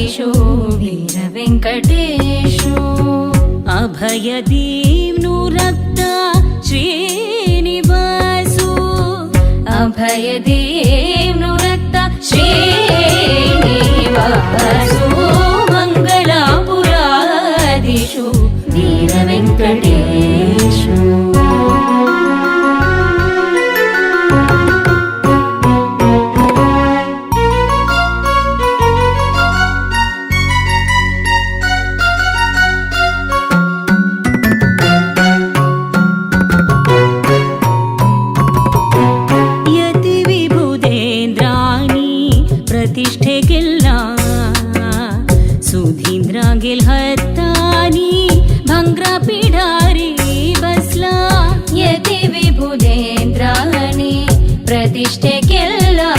पुरादिषु वीरवेङ्कटेषु अभयदीम्नुरक्ता श्रीनिवासो अभयदीम्नुरक्ता श्रीनिवासो मङ्गलापुरादिषु वीरवेङ्कटेषु प्रतिष्ठेगिल्ला सुधींद्रांगिल हत्तानी भंग्रा पिढारी बसला यति विभुदेन्द्राणि प्रतिष्ठेगिल्ला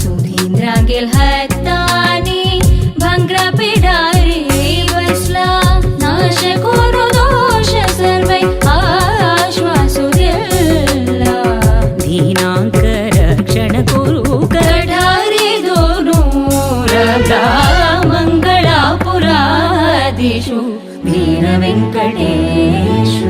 सुधींद्रांगिल हत्तानी भंग्रा पिढारी बसला नाशकोरु दोष सर्वै आश्वासुदिल्ला दीनांक रक्षण कुरु मङ्गलापुरादिषु वीरवेङ्कटेषु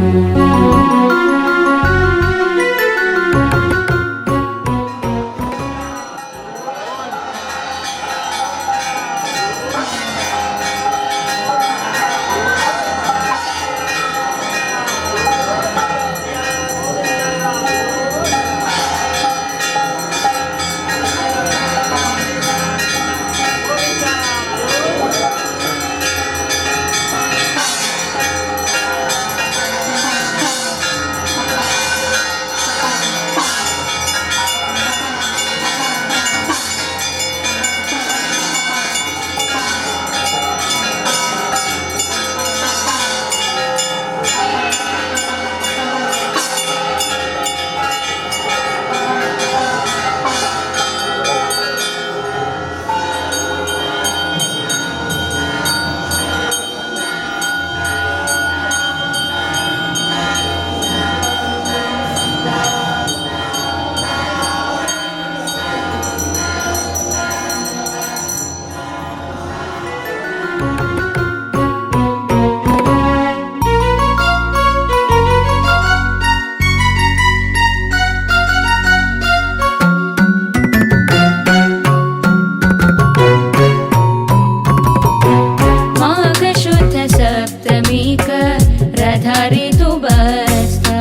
रधारितु बस्ता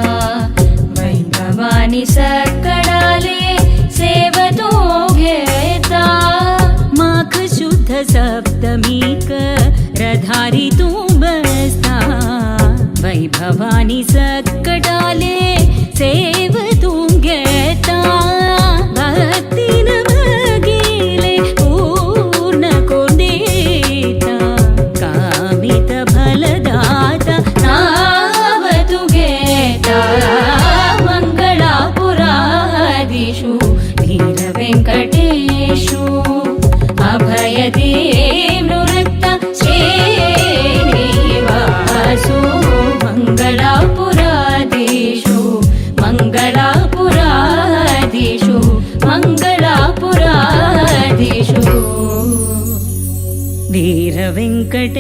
वैभवानि सक्कडाले सेवतो घेता माघ शुद्ध सप्तमीक रधारितु बस्ता वैभवानि सक्कडाले सेवतो घेता भक्तिन भगिले पूर्ण कोंडेता कामित फलदाता नावतु घेता मङ्गलापुरादिषु वीरवेङ्कटेषु अभयदीम्नुरक्ता श्रीनिवासो मङ्गलापुरादिषु मङ्गलापुरादिषु मङ्गलापुरादिषु वीरवेङ्कटेश